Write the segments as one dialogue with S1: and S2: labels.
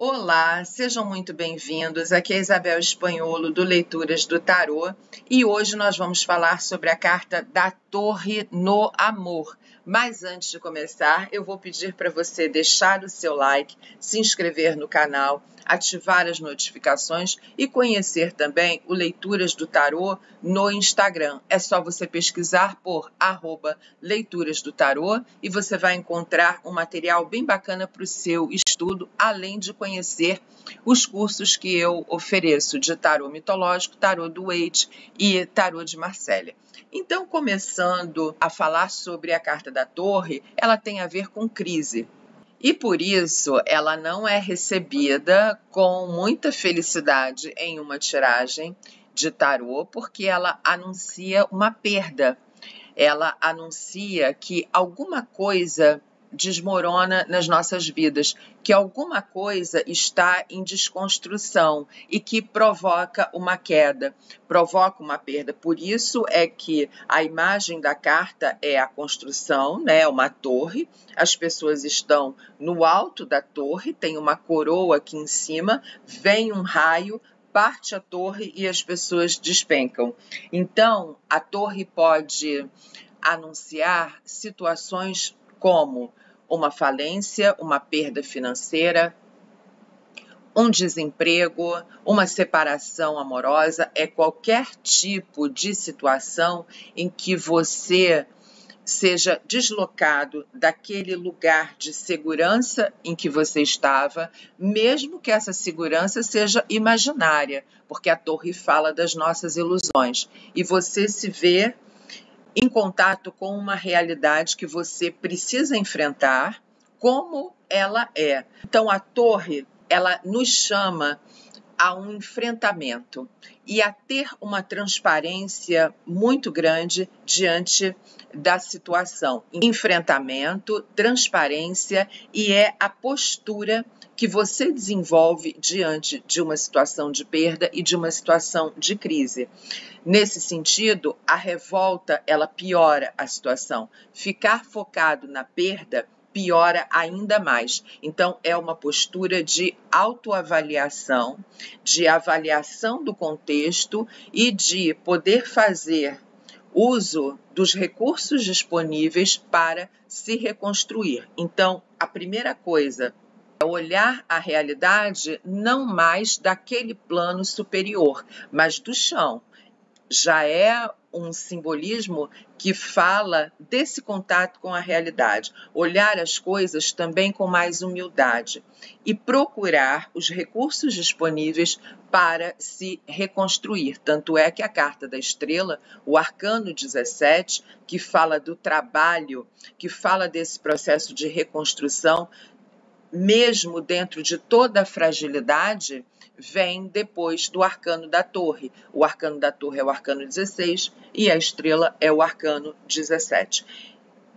S1: Olá, sejam muito bem-vindos. Aqui é Isabel Espanholo do Leituras do Tarô e hoje nós vamos falar sobre a carta da Torre no Amor. Mas antes de começar, eu vou pedir para você deixar o seu like, se inscrever no canal, ativar as notificações e conhecer também o Leituras do Tarô no Instagram. É só você pesquisar por @Leituras do Tarô e você vai encontrar um material bem bacana para o seu estudo, além de conhecer os cursos que eu ofereço de tarô mitológico, tarô do Waite e tarô de Marcélia. Então, começando a falar sobre a carta da Torre, ela tem a ver com crise. E por isso ela não é recebida com muita felicidade em uma tiragem de tarô, porque ela anuncia uma perda. Ela anuncia que alguma coisa desmorona nas nossas vidas, que alguma coisa está em desconstrução e que provoca uma queda, provoca uma perda. Por isso é que a imagem da carta é a construção, né? Uma torre, as pessoas estão no alto da torre, tem uma coroa aqui em cima, vem um raio, parte a torre e as pessoas despencam. Então, a torre pode anunciar situações como uma falência, uma perda financeira, um desemprego, uma separação amorosa, é qualquer tipo de situação em que você seja deslocado daquele lugar de segurança em que você estava, mesmo que essa segurança seja imaginária, porque a torre fala das nossas ilusões, e você se vê em contato com uma realidade que você precisa enfrentar como ela é. Então, a torre, ela nos chama a um enfrentamento e a ter uma transparência muito grande diante da situação. Enfrentamento, transparência, e é a postura que você desenvolve diante de uma situação de perda e de uma situação de crise. Nesse sentido, a revolta, ela piora a situação. Ficar focado na perda piora ainda mais. Então, é uma postura de autoavaliação, de avaliação do contexto e de poder fazer uso dos recursos disponíveis para se reconstruir. Então, a primeira coisa é olhar a realidade não mais daquele plano superior, mas do chão. Já é um simbolismo que fala desse contato com a realidade, olhar as coisas também com mais humildade e procurar os recursos disponíveis para se reconstruir. Tanto é que a carta da estrela, o arcano 17, que fala do trabalho, que fala desse processo de reconstrução, mesmo dentro de toda a fragilidade, vem depois do arcano da torre. O arcano da torre é o arcano 16 e a estrela é o arcano 17.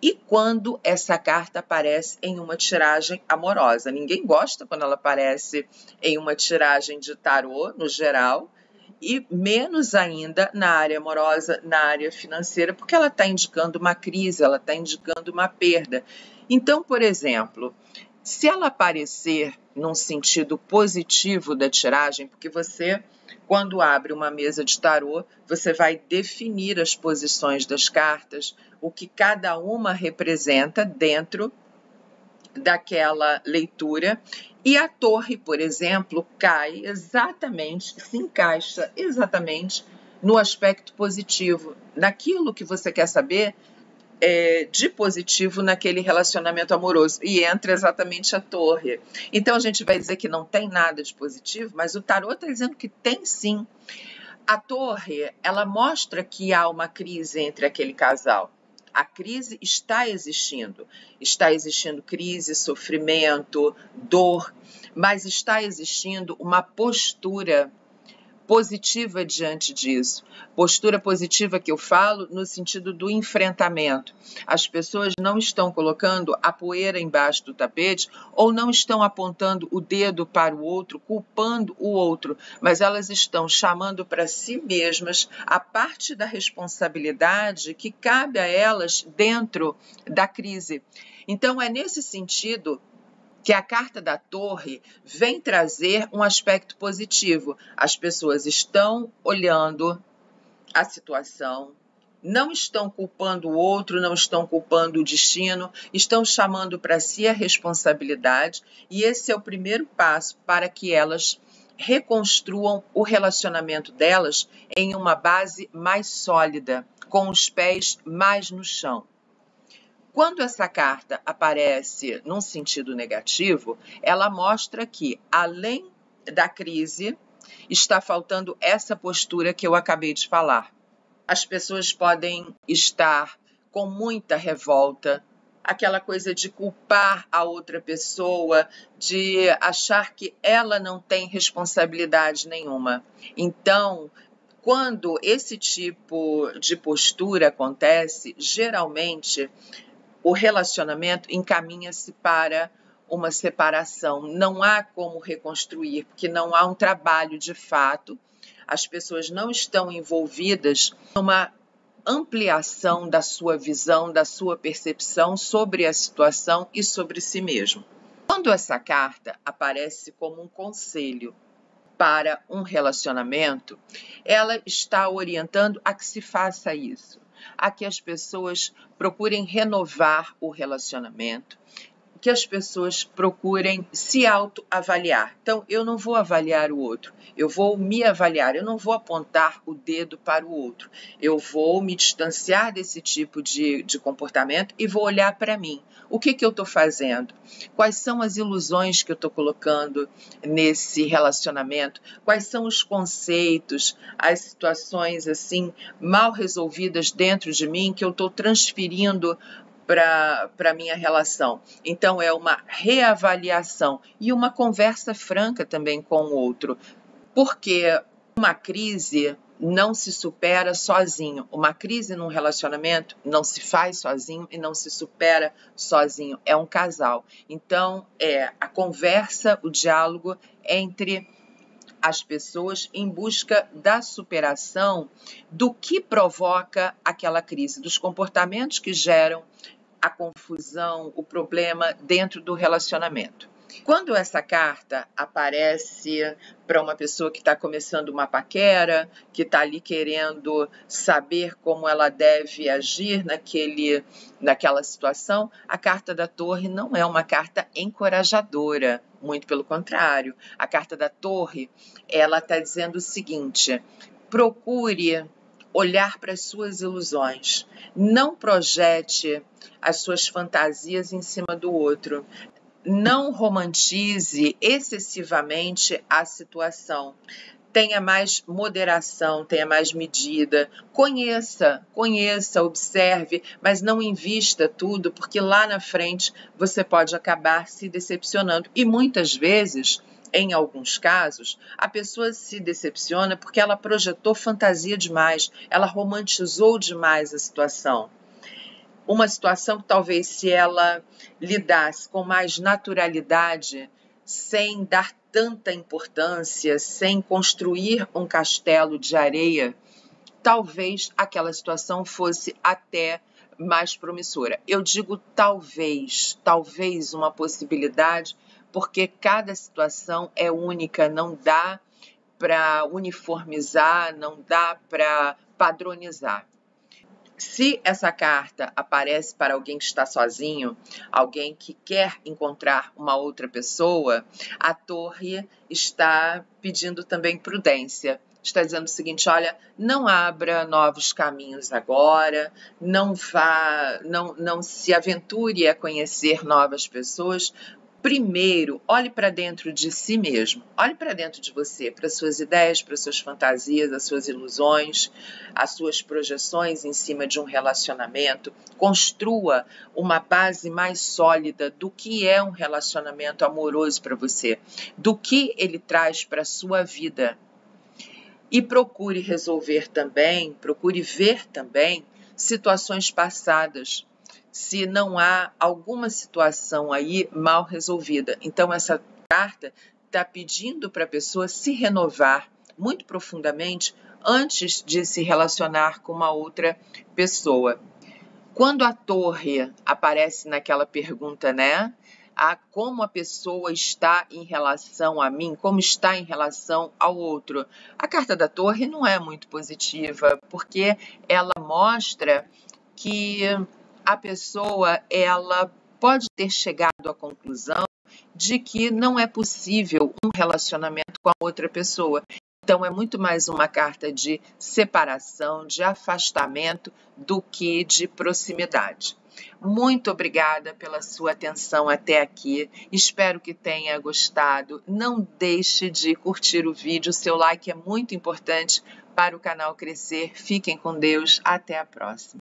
S1: E quando essa carta aparece em uma tiragem amorosa? Ninguém gosta quando ela aparece em uma tiragem de tarô, no geral, e menos ainda na área amorosa, na área financeira, porque ela está indicando uma crise, ela está indicando uma perda. Então, por exemplo, se ela aparecer num sentido positivo da tiragem, porque você, quando abre uma mesa de tarô, você vai definir as posições das cartas, o que cada uma representa dentro daquela leitura, e a torre, por exemplo, cai exatamente, se encaixa exatamente no aspecto positivo, naquilo que você quer saber de positivo naquele relacionamento amoroso, e entra exatamente a torre. Então a gente vai dizer que não tem nada de positivo, mas o tarô está dizendo que tem sim. A torre, ela mostra que há uma crise entre aquele casal. A crise está existindo crise, sofrimento, dor, mas está existindo uma postura positiva diante disso. Postura positiva que eu falo no sentido do enfrentamento. As pessoas não estão colocando a poeira embaixo do tapete ou não estão apontando o dedo para o outro, culpando o outro, mas elas estão chamando para si mesmas a parte da responsabilidade que cabe a elas dentro da crise. Então, é nesse sentido que a carta da Torre vem trazer um aspecto positivo. As pessoas estão olhando a situação, não estão culpando o outro, não estão culpando o destino, estão chamando para si a responsabilidade, e esse é o primeiro passo para que elas reconstruam o relacionamento delas em uma base mais sólida, com os pés mais no chão. Quando essa carta aparece num sentido negativo, ela mostra que, além da crise, está faltando essa postura que eu acabei de falar. As pessoas podem estar com muita revolta, aquela coisa de culpar a outra pessoa, de achar que ela não tem responsabilidade nenhuma. Então, quando esse tipo de postura acontece, geralmente o relacionamento encaminha-se para uma separação. Não há como reconstruir, porque não há um trabalho de fato. As pessoas não estão envolvidas numa ampliação da sua visão, da sua percepção sobre a situação e sobre si mesmo. Quando essa carta aparece como um conselho para um relacionamento, ela está orientando a que se faça isso, a que as pessoas procurem renovar o relacionamento, que as pessoas procurem se autoavaliar. Então, eu não vou avaliar o outro, eu vou me avaliar, eu não vou apontar o dedo para o outro, eu vou me distanciar desse tipo de comportamento e vou olhar para mim. O que eu estou fazendo? Quais são as ilusões que eu estou colocando nesse relacionamento? Quais são os conceitos, as situações assim mal resolvidas dentro de mim que eu estou transferindo para a minha relação? Então, é uma reavaliação e uma conversa franca também com o outro, porque uma crise não se supera sozinho. Uma crise num relacionamento não se faz sozinho e não se supera sozinho. É um casal. Então, é a conversa, o diálogo entre as pessoas em busca da superação do que provoca aquela crise, dos comportamentos que geram a confusão, o problema dentro do relacionamento. Quando essa carta aparece para uma pessoa que está começando uma paquera, que está ali querendo saber como ela deve agir naquela situação, a carta da Torre não é uma carta encorajadora, muito pelo contrário. A carta da Torre, ela está dizendo o seguinte: procure olhar para as suas ilusões, não projete as suas fantasias em cima do outro. Não romantize excessivamente a situação. Tenha mais moderação, tenha mais medida. Conheça, observe, mas não invista tudo, porque lá na frente você pode acabar se decepcionando. E muitas vezes, em alguns casos, a pessoa se decepciona porque ela projetou fantasia demais, ela romantizou demais a situação. Uma situação que talvez, se ela lidasse com mais naturalidade, sem dar tanta importância, sem construir um castelo de areia, talvez aquela situação fosse até mais promissora. Eu digo talvez uma possibilidade, porque cada situação é única, não dá para uniformizar, não dá para padronizar. Se essa carta aparece para alguém que está sozinho, alguém que quer encontrar uma outra pessoa, a Torre está pedindo também prudência. Está dizendo o seguinte: olha, não abra novos caminhos agora, não se aventure a conhecer novas pessoas. Primeiro, olhe para dentro de si mesmo, olhe para dentro de você, para suas ideias, para suas fantasias, as suas ilusões, as suas projeções em cima de um relacionamento. Construa uma base mais sólida do que é um relacionamento amoroso para você, do que ele traz para a sua vida. E procure resolver também, procure ver também situações passadas, se não há alguma situação aí mal resolvida. Então, essa carta está pedindo para a pessoa se renovar muito profundamente antes de se relacionar com uma outra pessoa. Quando a Torre aparece naquela pergunta, né? a como a pessoa está em relação a mim, como está em relação ao outro. A carta da Torre não é muito positiva, porque ela mostra que a pessoa ela pode ter chegado à conclusão de que não é possível um relacionamento com a outra pessoa. Então, é muito mais uma carta de separação, de afastamento, do que de proximidade. Muito obrigada pela sua atenção até aqui. Espero que tenha gostado. Não deixe de curtir o vídeo. Seu like é muito importante para o canal crescer. Fiquem com Deus. Até a próxima.